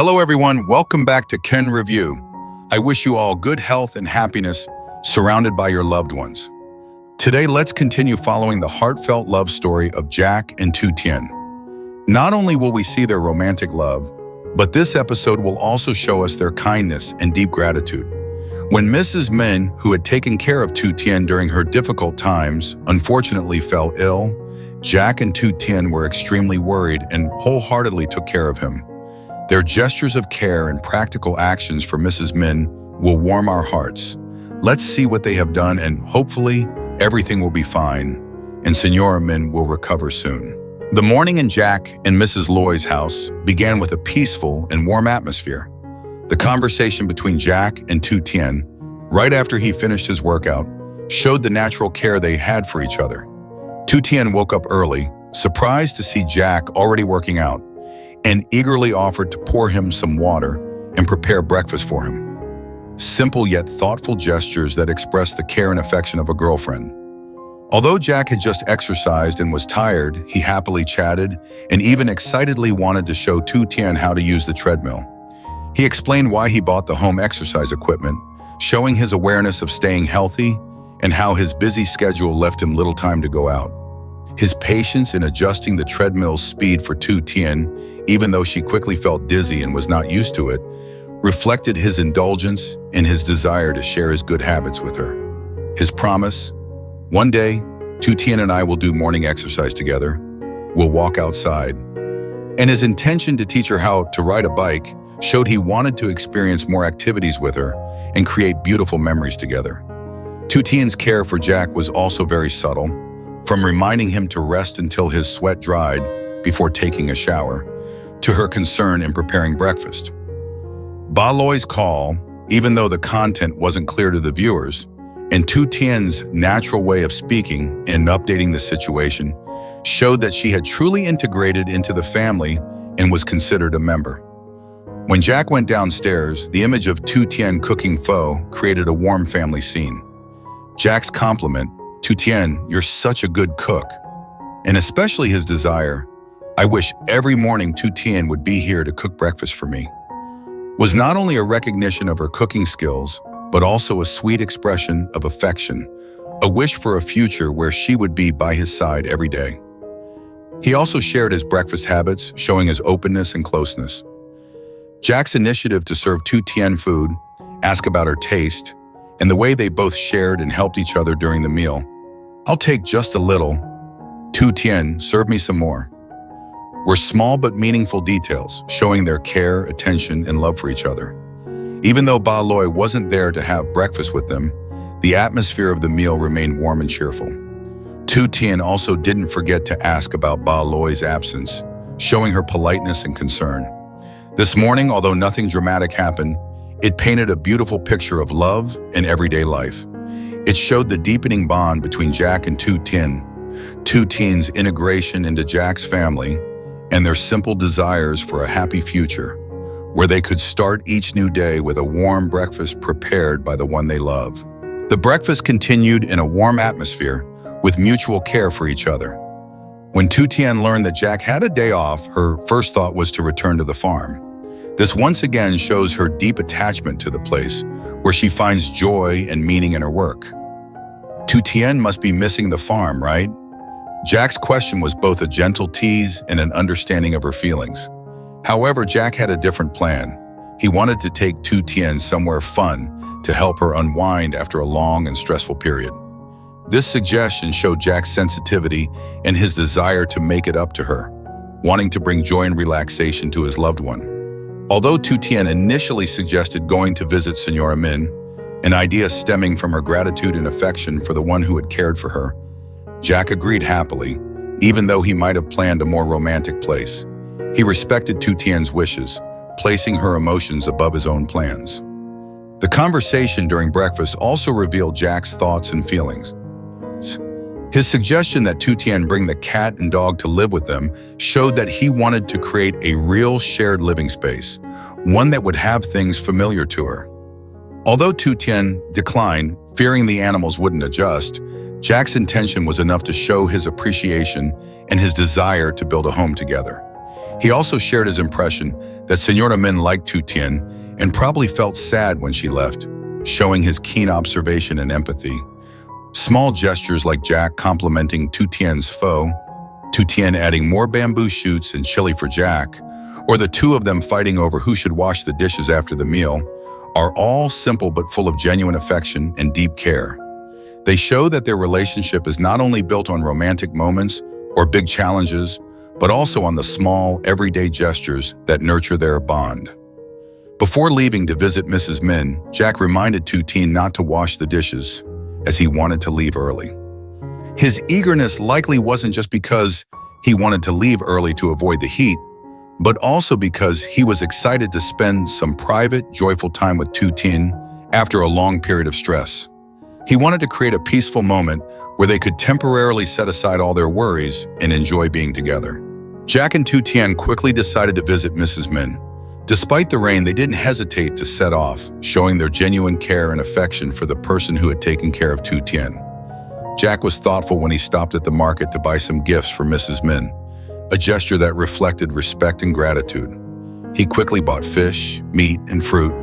Hello everyone, welcome back to Ken Review. I wish you all good health and happiness surrounded by your loved ones. Today, let's continue following the heartfelt love story of Jack and Tử Tiên. Not only will we see their romantic love, but this episode will also show us their kindness and deep gratitude. When Mrs. Minh, who had taken care of Tử Tiên during her difficult times, unfortunately fell ill, Jack and Tử Tiên were extremely worried and wholeheartedly took care of him. Their gestures of care and practical actions for Mrs. Minh will warm our hearts. Let's see what they have done, and hopefully everything will be fine, and Senora Minh will recover soon. The morning in Jack and Mrs. Loy's house began with a peaceful and warm atmosphere. The conversation between Jack and Tử Tiên, right after he finished his workout, showed the natural care they had for each other. Tử Tiên woke up early, surprised to see Jack already working out, and eagerly offered to pour him some water and prepare breakfast for him. Simple yet thoughtful gestures that expressed the care and affection of a girlfriend. Although Jack had just exercised and was tired, he happily chatted and even excitedly wanted to show Tử Tiên how to use the treadmill. He explained why he bought the home exercise equipment, showing his awareness of staying healthy and how his busy schedule left him little time to go out. His patience in adjusting the treadmill's speed for Tử Tiên, even though she quickly felt dizzy and was not used to it, reflected his indulgence and his desire to share his good habits with her. His promise, one day, Tử Tiên and I will do morning exercise together. We'll walk outside. And his intention to teach her how to ride a bike showed he wanted to experience more activities with her and create beautiful memories together. Tử Tien's care for Jack was also very subtle, from reminding him to rest until his sweat dried before taking a shower, to her concern in preparing breakfast. Ba Loy's call, even though the content wasn't clear to the viewers, and Tử Tien's natural way of speaking and updating the situation showed that she had truly integrated into the family and was considered a member. When Jack went downstairs, the image of Tử Tiên cooking pho created a warm family scene. Jack's compliment, "Tử Tiên, you're such a good cook," and especially his desire, "I wish every morning Tử Tiên would be here to cook breakfast for me," was not only a recognition of her cooking skills, but also a sweet expression of affection, a wish for a future where she would be by his side every day. He also shared his breakfast habits, showing his openness and closeness. Jack's initiative to serve Tử Tiên food, ask about her taste, and the way they both shared and helped each other during the meal. "I'll take just a little. Tử Tiên, serve me some more," were small but meaningful details, showing their care, attention, and love for each other. Even though Ba Loy wasn't there to have breakfast with them, the atmosphere of the meal remained warm and cheerful. Tử Tiên also didn't forget to ask about Ba Loy's absence, showing her politeness and concern. This morning, although nothing dramatic happened, it painted a beautiful picture of love and everyday life. It showed the deepening bond between Jack and Tử Tiên, Tử Tien's integration into Jack's family, and their simple desires for a happy future, where they could start each new day with a warm breakfast prepared by the one they love. The breakfast continued in a warm atmosphere with mutual care for each other. When Tử Tiên learned that Jack had a day off, her first thought was to return to the farm. This once again shows her deep attachment to the place, where she finds joy and meaning in her work. Tử Tiên must be missing the farm, right? Jack's question was both a gentle tease and an understanding of her feelings. However, Jack had a different plan. He wanted to take Tử Tiên somewhere fun to help her unwind after a long and stressful period. This suggestion showed Jack's sensitivity and his desire to make it up to her, wanting to bring joy and relaxation to his loved one. Although Tử Tiên initially suggested going to visit Senora Minh, an idea stemming from her gratitude and affection for the one who had cared for her, Jack agreed happily, even though he might have planned a more romantic place. He respected Tử Tien's wishes, placing her emotions above his own plans. The conversation during breakfast also revealed Jack's thoughts and feelings. His suggestion that Tử Tiên bring the cat and dog to live with them showed that he wanted to create a real shared living space, one that would have things familiar to her. Although Tử Tiên declined, fearing the animals wouldn't adjust, Jack's intention was enough to show his appreciation and his desire to build a home together. He also shared his impression that Señora Min liked Lytutien and probably felt sad when she left, showing his keen observation and empathy. Small gestures like Jack complimenting Lytutien's pho, Lytutien adding more bamboo shoots and chili for Jack, or the two of them fighting over who should wash the dishes after the meal, are all simple but full of genuine affection and deep care. They show that their relationship is not only built on romantic moments or big challenges, but also on the small, everyday gestures that nurture their bond. Before leaving to visit Mrs. Min, Jack reminded Lytutien not to wash the dishes, as he wanted to leave early. His eagerness likely wasn't just because he wanted to leave early to avoid the heat, but also because he was excited to spend some private, joyful time with Lytutien after a long period of stress. He wanted to create a peaceful moment where they could temporarily set aside all their worries and enjoy being together. Jack and Lytutien quickly decided to visit Mrs. Min. Despite the rain, they didn't hesitate to set off, showing their genuine care and affection for the person who had taken care of Lytutien. Jack was thoughtful when he stopped at the market to buy some gifts for Mrs. Min, a gesture that reflected respect and gratitude. He quickly bought fish, meat, and fruit,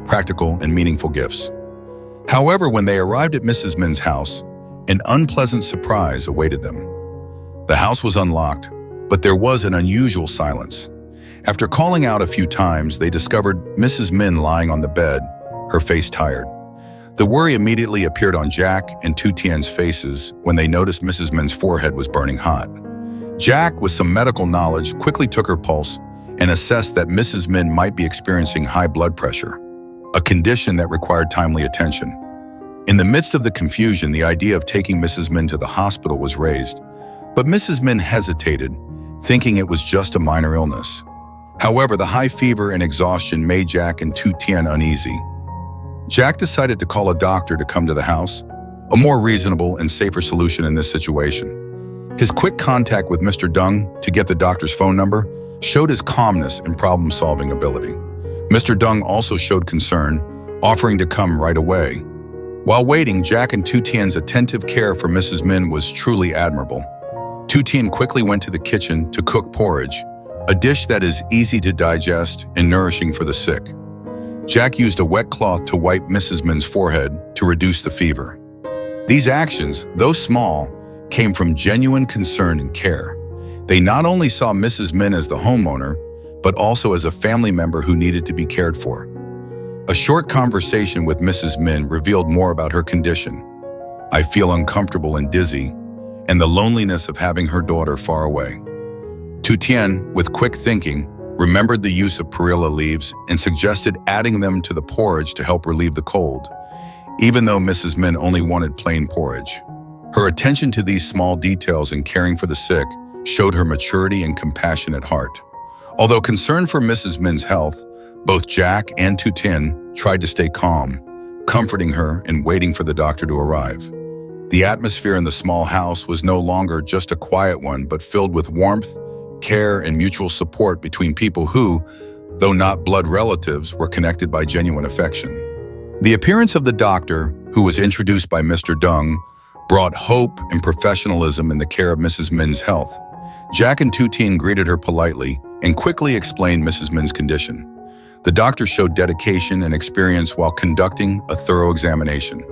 practical and meaningful gifts. However, when they arrived at Mrs. Min's house, an unpleasant surprise awaited them. The house was unlocked, but there was an unusual silence. After calling out a few times, they discovered Mrs. Min lying on the bed, her face tired. The worry immediately appeared on Jack and Lytutien's faces when they noticed Mrs. Min's forehead was burning hot. Jack, with some medical knowledge, quickly took her pulse and assessed that Mrs. Min might be experiencing high blood pressure, a condition that required timely attention. In the midst of the confusion, the idea of taking Mrs. Min to the hospital was raised, but Mrs. Min hesitated, thinking it was just a minor illness. However, the high fever and exhaustion made Jack and Lytutien uneasy. Jack decided to call a doctor to come to the house, a more reasonable and safer solution in this situation. His quick contact with Mr. Dung to get the doctor's phone number showed his calmness and problem-solving ability. Mr. Dung also showed concern, offering to come right away. While waiting, Jack and Lytutien's attentive care for Mrs. Min was truly admirable. Lytutien quickly went to the kitchen to cook porridge, a dish that is easy to digest and nourishing for the sick. Jack used a wet cloth to wipe Mrs. Min's forehead to reduce the fever. These actions, though small, came from genuine concern and care. They not only saw Mrs. Min as the homeowner, but also as a family member who needed to be cared for. A short conversation with Mrs. Min revealed more about her condition. "I feel uncomfortable and dizzy," and the loneliness of having her daughter far away. Lytutien, with quick thinking, remembered the use of perilla leaves and suggested adding them to the porridge to help relieve the cold, even though Mrs. Min only wanted plain porridge. Her attention to these small details in caring for the sick showed her maturity and compassionate heart. Although concerned for Mrs. Min's health, both Jack and Lytutien tried to stay calm, comforting her and waiting for the doctor to arrive. The atmosphere in the small house was no longer just a quiet one, but filled with warmth, care, and mutual support between people who, though not blood relatives, were connected by genuine affection. The appearance of the doctor, who was introduced by Mr. Dung, brought hope and professionalism in the care of Mrs. Min's health. Jack and Lytutien greeted her politely and quickly explained Mrs. Min's condition. The doctor showed dedication and experience while conducting a thorough examination.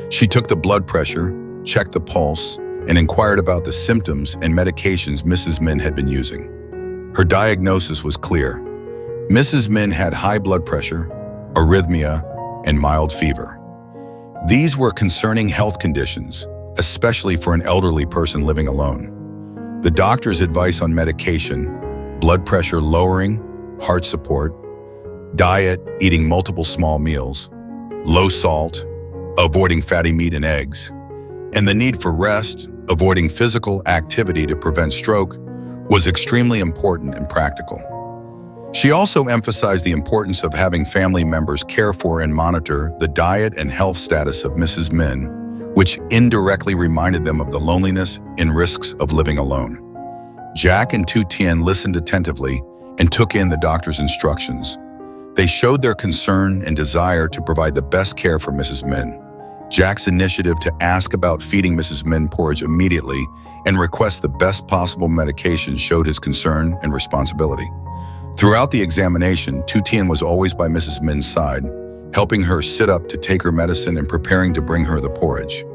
She took the blood pressure, checked the pulse, and inquired about the symptoms and medications Mrs. Min had been using. Her diagnosis was clear. Mrs. Min had high blood pressure, arrhythmia, and mild fever. These were concerning health conditions, especially for an elderly person living alone. The doctor's advice on medication, blood pressure lowering, heart support, diet, eating multiple small meals, low salt, avoiding fatty meat and eggs, and the need for rest, avoiding physical activity to prevent stroke, was extremely important and practical. She also emphasized the importance of having family members care for and monitor the diet and health status of Mrs. Min, which indirectly reminded them of the loneliness and risks of living alone. Jack and Lytutien listened attentively and took in the doctor's instructions. They showed their concern and desire to provide the best care for Mrs. Min. Jack's initiative to ask about feeding Mrs. Min porridge immediately and request the best possible medication showed his concern and responsibility. Throughout the examination, LýTỉTiên was always by Mrs. Min's side, helping her sit up to take her medicine and preparing to bring her the porridge.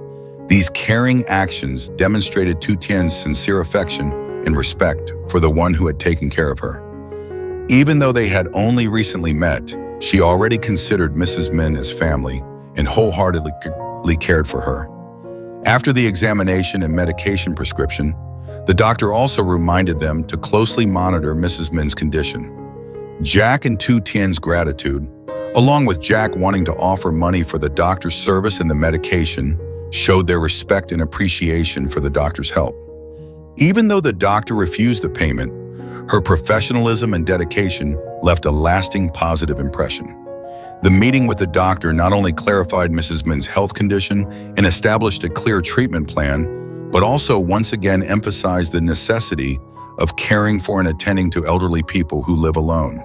These caring actions demonstrated LýTỉTiēn's sincere affection and respect for the one who had taken care of her. Even though they had only recently met, she already considered Mrs. Min as family and wholeheartedly cared for her. After the examination and medication prescription, the doctor also reminded them to closely monitor Mrs. Min's condition. Jack and LýTỉTiēn's gratitude, along with Jack wanting to offer money for the doctor's service and the medication, showed their respect and appreciation for the doctor's help. Even though the doctor refused the payment, her professionalism and dedication left a lasting positive impression. The meeting with the doctor not only clarified Mrs. Min's health condition and established a clear treatment plan, but also once again emphasized the necessity of caring for and attending to elderly people who live alone.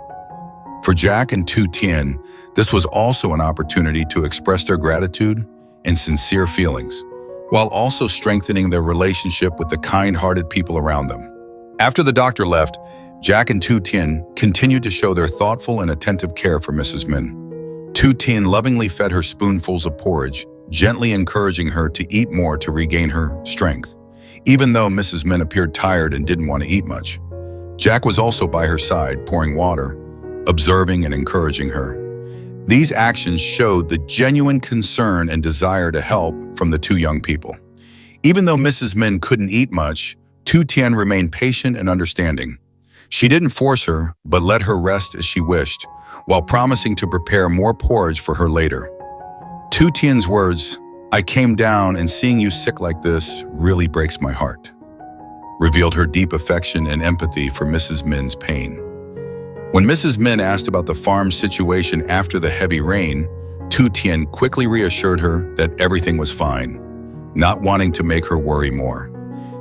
For Jack and LýTỉTiēn, this was also an opportunity to express their gratitude and sincere feelings, while also strengthening their relationship with the kind-hearted people around them. After the doctor left, Jack and LýTỉTiēn continued to show their thoughtful and attentive care for Mrs. Min. LýTỉTiēn lovingly fed her spoonfuls of porridge, gently encouraging her to eat more to regain her strength, even though Mrs. Min appeared tired and didn't want to eat much. Jack was also by her side, pouring water, observing and encouraging her. These actions showed the genuine concern and desire to help from the two young people. Even though Mrs. Min couldn't eat much, LýTỉTiēn remained patient and understanding. She didn't force her, but let her rest as she wished, while promising to prepare more porridge for her later. LýTỉTiēn's words, "I came down and seeing you sick like this really breaks my heart," revealed her deep affection and empathy for Mrs. Min's pain. When Mrs. Min asked about the farm's situation after the heavy rain, LýTỉTiēn quickly reassured her that everything was fine, not wanting to make her worry more.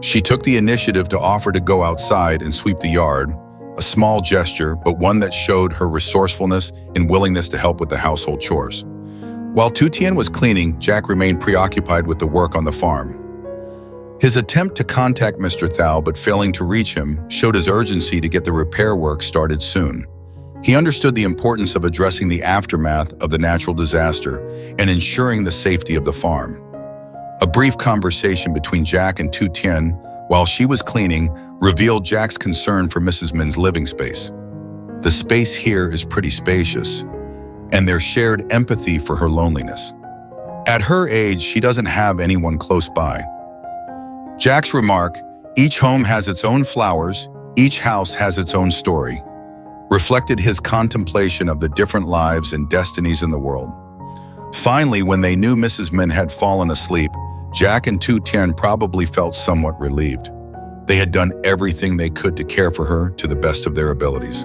She took the initiative to offer to go outside and sweep the yard, a small gesture, but one that showed her resourcefulness and willingness to help with the household chores. While LýTỉTiēn was cleaning, Jack remained preoccupied with the work on the farm. His attempt to contact Mr. Thao but failing to reach him showed his urgency to get the repair work started soon. He understood the importance of addressing the aftermath of the natural disaster and ensuring the safety of the farm. A brief conversation between Jack and LýTỉTiēn while she was cleaning revealed Jack's concern for Mrs. Min's living space. The space here is pretty spacious, and their shared empathy for her loneliness. At her age, she doesn't have anyone close by. Jack's remark, "Each home has its own flowers, each house has its own story," reflected his contemplation of the different lives and destinies in the world. Finally, when they knew Mrs. Min had fallen asleep, Jack and LýTỉTiēn probably felt somewhat relieved. They had done everything they could to care for her to the best of their abilities.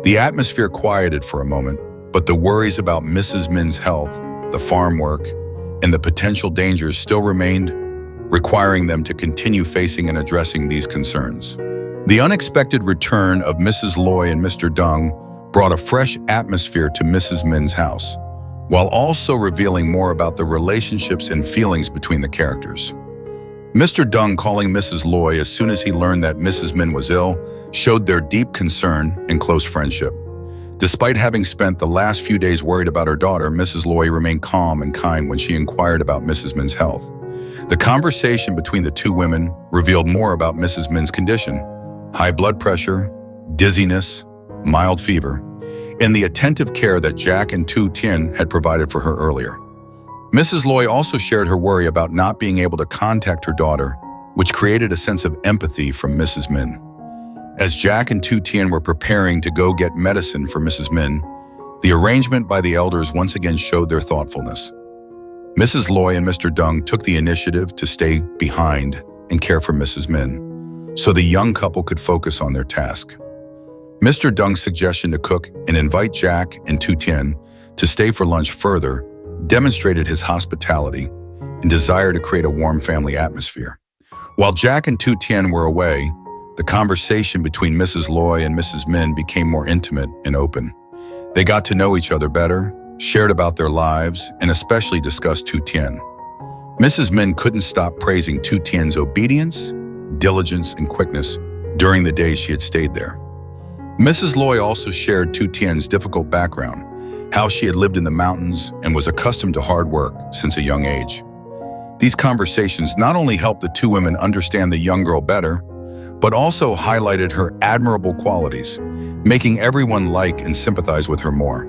The atmosphere quieted for a moment, but the worries about Mrs. Min's health, the farm work, and the potential dangers still remained, requiring them to continue facing and addressing these concerns. The unexpected return of Mrs. Loy and Mr. Dung brought a fresh atmosphere to Mrs. Min's house, while also revealing more about the relationships and feelings between the characters. Mr. Dung calling Mrs. Loy as soon as he learned that Mrs. Min was ill showed their deep concern and close friendship. Despite having spent the last few days worried about her daughter, Mrs. Loy remained calm and kind when she inquired about Mrs. Min's health. The conversation between the two women revealed more about Mrs. Min's condition: high blood pressure, dizziness, mild fever, and the attentive care that Jack and LýTỉTiēn had provided for her earlier. Mrs. Loy also shared her worry about not being able to contact her daughter, which created a sense of empathy from Mrs. Min. As Jack and LýTỉTiēn were preparing to go get medicine for Mrs. Min, the arrangement by the elders once again showed their thoughtfulness. Mrs. Loy and Mr. Dung took the initiative to stay behind and care for Mrs. Min, so the young couple could focus on their task. Mr. Dung's suggestion to cook and invite Jack and LýTỉTiēn to stay for lunch further demonstrated his hospitality and desire to create a warm family atmosphere. While Jack and LýTỉTiēn were away, the conversation between Mrs. Loy and Mrs. Min became more intimate and open. They got to know each other better, shared about their lives, and especially discussed Lytutien. Mrs. Min couldn't stop praising Lytutien's obedience, diligence, and quickness during the days she had stayed there. Mrs. Loy also shared Lytutien's difficult background, how she had lived in the mountains and was accustomed to hard work since a young age. These conversations not only helped the two women understand the young girl better, but also highlighted her admirable qualities, making everyone like and sympathize with her more.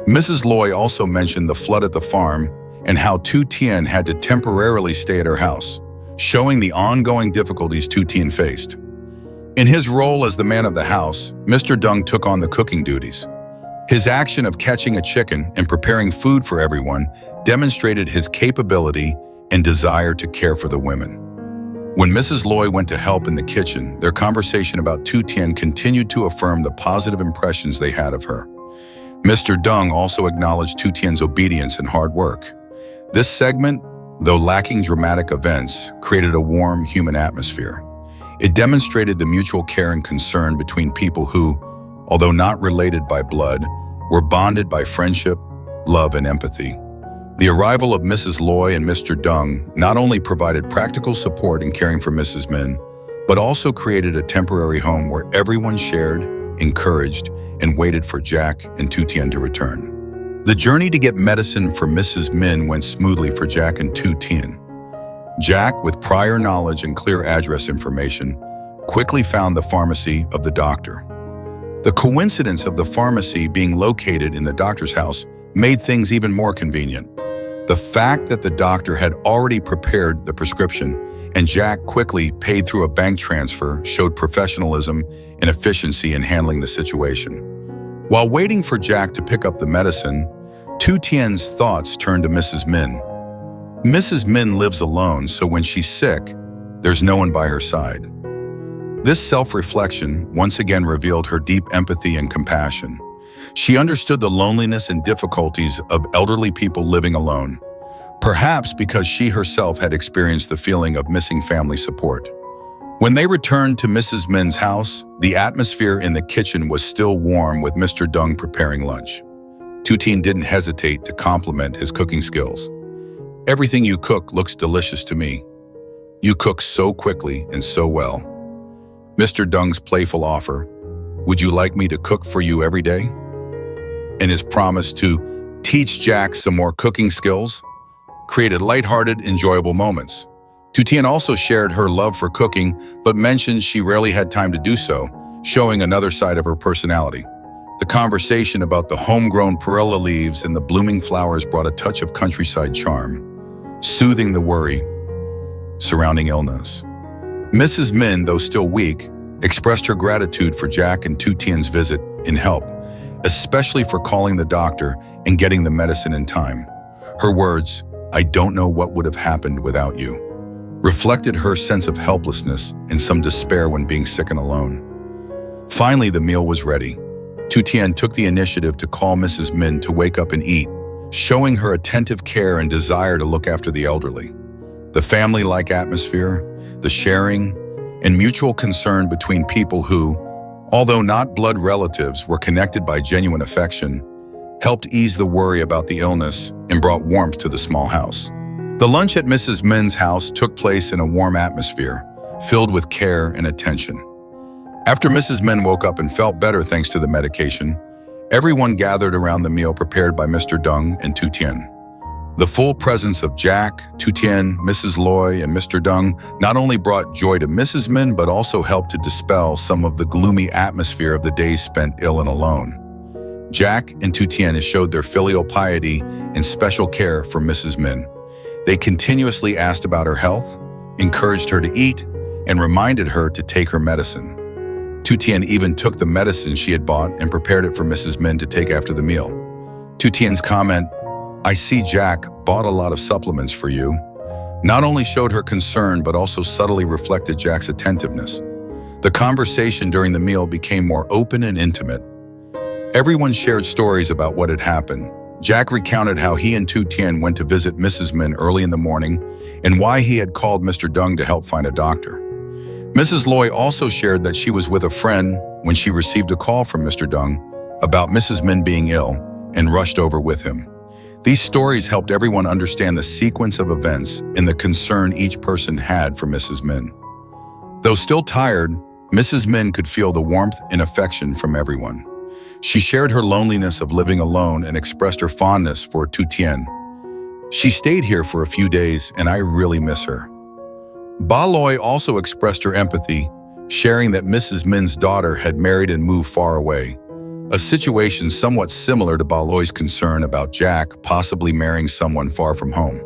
Mrs. Loy also mentioned the flood at the farm and how Lytutien had to temporarily stay at her house, showing the ongoing difficulties Lytutien faced. In his role as the man of the house, Mr. Dung took on the cooking duties. His action of catching a chicken and preparing food for everyone demonstrated his capability and desire to care for the women. When Mrs. Loy went to help in the kitchen, their conversation about Lytutien continued to affirm the positive impressions they had of her. Mr. Dung also acknowledged Lytutien's obedience and hard work. This segment, though lacking dramatic events, created a warm human atmosphere. It demonstrated the mutual care and concern between people who, although not related by blood, were bonded by friendship, love, and empathy. The arrival of Mrs. Loy and Mr. Dung not only provided practical support in caring for Mrs. Min, but also created a temporary home where everyone shared, encouraged, and waited for Jack and Lytutien to return. The journey to get medicine for Mrs. Min went smoothly for Jack and Lytutien. Jack, with prior knowledge and clear address information, quickly found the pharmacy of the doctor. The coincidence of the pharmacy being located in the doctor's house made things even more convenient. The fact that the doctor had already prepared the prescription and Jack quickly paid through a bank transfer showed professionalism and efficiency in handling the situation. While waiting for Jack to pick up the medicine, Lytutien's thoughts turned to Mrs. Min. Mrs. Min lives alone, so when she's sick, there's no one by her side. This self-reflection once again revealed her deep empathy and compassion. She understood the loneliness and difficulties of elderly people living alone, perhaps because she herself had experienced the feeling of missing family support. When they returned to Mrs. Min's house, the atmosphere in the kitchen was still warm with Mr. Dung preparing lunch. Lytutien didn't hesitate to compliment his cooking skills. "Everything you cook looks delicious to me. You cook so quickly and so well." Mr. Dung's playful offer, "Would you like me to cook for you every day?" and his promise to teach Jack some more cooking skills created lighthearted, enjoyable moments. Lytutien also shared her love for cooking, but mentioned she rarely had time to do so, showing another side of her personality. The conversation about the homegrown perilla leaves and the blooming flowers brought a touch of countryside charm, soothing the worry surrounding illness. Mrs. Min, though still weak, expressed her gratitude for Jack and Lytutien's visit and help, especially for calling the doctor and getting the medicine in time. Her words, "I don't know what would have happened without you," reflected her sense of helplessness and some despair when being sick and alone. Finally, the meal was ready. Lytutien took the initiative to call Mrs. Min to wake up and eat, showing her attentive care and desire to look after the elderly. The family-like atmosphere, the sharing, and mutual concern between people who, although not blood relatives, were connected by genuine affection, helped ease the worry about the illness and brought warmth to the small house. The lunch at Mrs. Min's house took place in a warm atmosphere, filled with care and attention. After Mrs. Min woke up and felt better thanks to the medication, everyone gathered around the meal prepared by Mr. Dung and Lytutien. The full presence of Jack, Lytutien, Mrs. Loy, and Mr. Dung not only brought joy to Mrs. Min, but also helped to dispel some of the gloomy atmosphere of the days spent ill and alone. Jack and Lytutien showed their filial piety and special care for Mrs. Min. They continuously asked about her health, encouraged her to eat, and reminded her to take her medicine. Lytutien even took the medicine she had bought and prepared it for Mrs. Min to take after the meal. Lytutien's comment, "I see Jack bought a lot of supplements for you," not only showed her concern but also subtly reflected Jack's attentiveness. The conversation during the meal became more open and intimate. Everyone shared stories about what had happened. Jack recounted how he and Lytutien went to visit Mrs. Min early in the morning and why he had called Mr. Dung to help find a doctor. Mrs. Loy also shared that she was with a friend when she received a call from Mr. Dung about Mrs. Min being ill and rushed over with him. These stories helped everyone understand the sequence of events and the concern each person had for Mrs. Min. Though still tired, Mrs. Min could feel the warmth and affection from everyone. She shared her loneliness of living alone and expressed her fondness for Lytutien. "She stayed here for a few days and I really miss her." Ba Loi also expressed her empathy, sharing that Mrs. Min's daughter had married and moved far away, a situation somewhat similar to Ba Loi's concern about Jack possibly marrying someone far from home.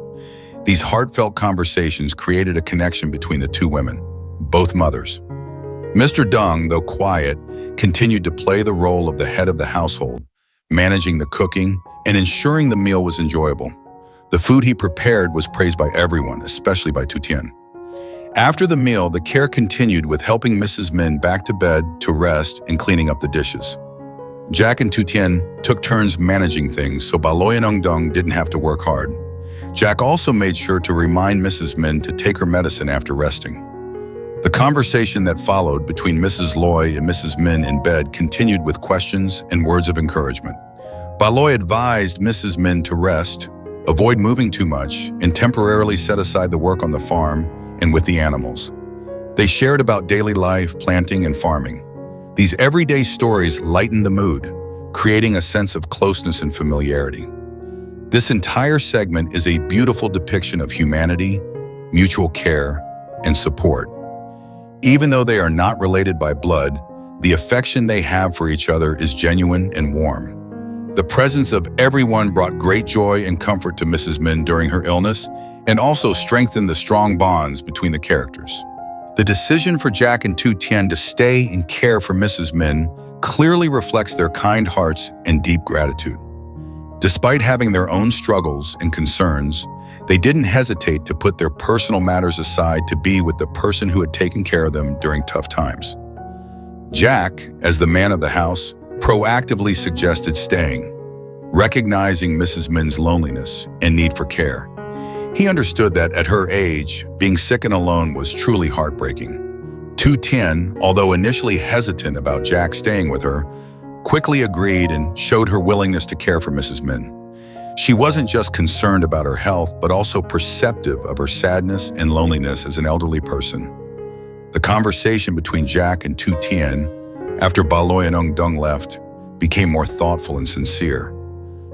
These heartfelt conversations created a connection between the two women, both mothers. Mr. Dung, though quiet, continued to play the role of the head of the household, managing the cooking and ensuring the meal was enjoyable. The food he prepared was praised by everyone, especially by Lytutien. After the meal, the care continued with helping Mrs. Min back to bed to rest and cleaning up the dishes. Jack and Lytutien took turns managing things, so Ba Loi and Ung Dung didn't have to work hard. Jack also made sure to remind Mrs. Min to take her medicine after resting. The conversation that followed between Mrs. Loi and Mrs. Min in bed continued with questions and words of encouragement. Ba Loi advised Mrs. Min to rest, avoid moving too much, and temporarily set aside the work on the farm and with the animals. They shared about daily life, planting, and farming. These everyday stories lightened the mood, creating a sense of closeness and familiarity. This entire segment is a beautiful depiction of humanity, mutual care, and support. Even though they are not related by blood, the affection they have for each other is genuine and warm. The presence of everyone brought great joy and comfort to Mrs. Min during her illness and also strengthened the strong bonds between the characters. The decision for Jack and Lytutien to stay and care for Mrs. Min clearly reflects their kind hearts and deep gratitude. Despite having their own struggles and concerns, they didn't hesitate to put their personal matters aside to be with the person who had taken care of them during tough times. Jack, as the man of the house, proactively suggested staying, recognizing Mrs. Min's loneliness and need for care. He understood that at her age, being sick and alone was truly heartbreaking. Lytutien, although initially hesitant about Jack staying with her, quickly agreed and showed her willingness to care for Mrs. Min. She wasn't just concerned about her health, but also perceptive of her sadness and loneliness as an elderly person. The conversation between Jack and Lytutien, after Ba Loi and Ung Dung left, became more thoughtful and sincere.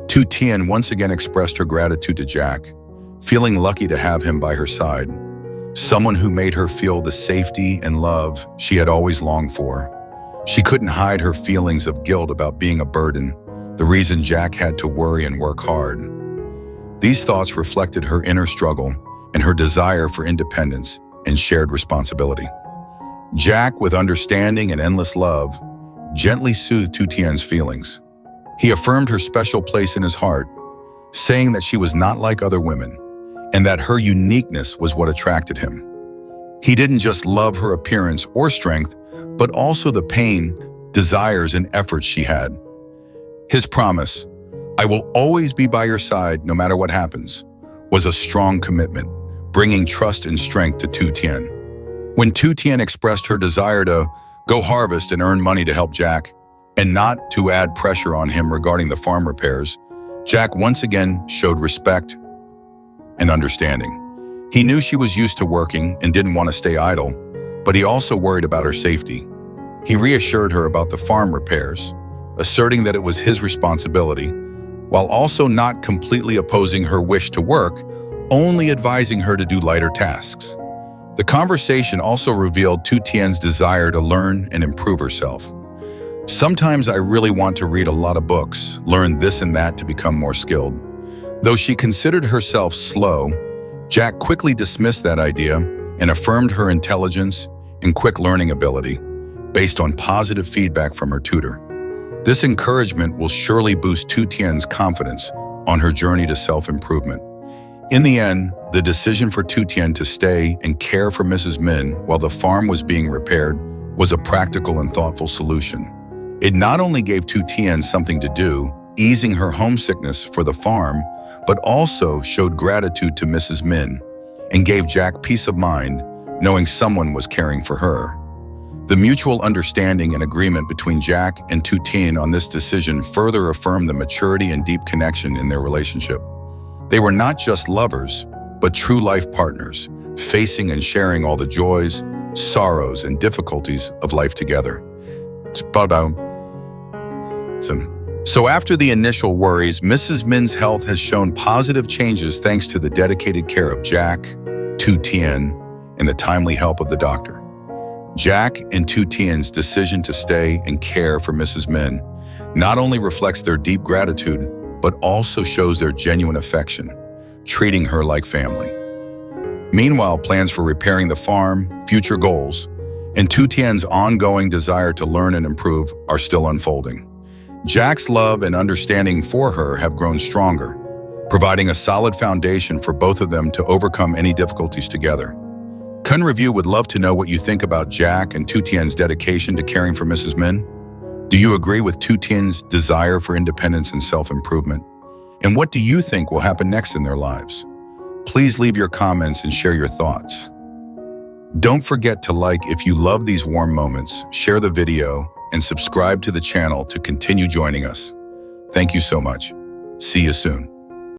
Lytutien once again expressed her gratitude to Jack, feeling lucky to have him by her side, someone who made her feel the safety and love she had always longed for. She couldn't hide her feelings of guilt about being a burden, the reason Jack had to worry and work hard. These thoughts reflected her inner struggle and her desire for independence and shared responsibility. Jack, with understanding and endless love, gently soothed Lytutien's feelings. He affirmed her special place in his heart, saying that she was not like other women and that her uniqueness was what attracted him. He didn't just love her appearance or strength, but also the pain, desires, and efforts she had. His promise, "I will always be by your side no matter what happens," was a strong commitment, bringing trust and strength to Lytutien. When Lytutien expressed her desire to go harvest and earn money to help Jack, and not to add pressure on him regarding the farm repairs, Jack once again showed respect and understanding. He knew she was used to working and didn't want to stay idle, but he also worried about her safety. He reassured her about the farm repairs, asserting that it was his responsibility, while also not completely opposing her wish to work, only advising her to do lighter tasks. The conversation also revealed Lytutien's desire to learn and improve herself. "Sometimes I really want to read a lot of books, learn this and that to become more skilled." Though she considered herself slow, Jack quickly dismissed that idea and affirmed her intelligence and quick learning ability based on positive feedback from her tutor. This encouragement will surely boost Lytutien's confidence on her journey to self-improvement. In the end, the decision for Lytutien to stay and care for Mrs. Min while the farm was being repaired was a practical and thoughtful solution. It not only gave Lytutien something to do, easing her homesickness for the farm, but also showed gratitude to Mrs. Min and gave Jack peace of mind knowing someone was caring for her. The mutual understanding and agreement between Jack and LyTutien on this decision further affirmed the maturity and deep connection in their relationship. They were not just lovers, but true life partners, facing and sharing all the joys, sorrows, and difficulties of life together. So after the initial worries, Mrs. Min's health has shown positive changes thanks to the dedicated care of Jack, LyTutien, and the timely help of the doctor. Jack and LyTutien's decision to stay and care for Mrs. Min not only reflects their deep gratitude, but also shows their genuine affection, treating her like family. Meanwhile, plans for repairing the farm, future goals, and LyTutien's ongoing desire to learn and improve are still unfolding. Jack's love and understanding for her have grown stronger, providing a solid foundation for both of them to overcome any difficulties together. Kun Review would love to know what you think about Jack and LyTutien's dedication to caring for Mrs. Min. Do you agree with LyTutien's desire for independence and self-improvement? And what do you think will happen next in their lives? Please leave your comments and share your thoughts. Don't forget to like if you love these warm moments, share the video, and subscribe to the channel to continue joining us. Thank you so much. See you soon.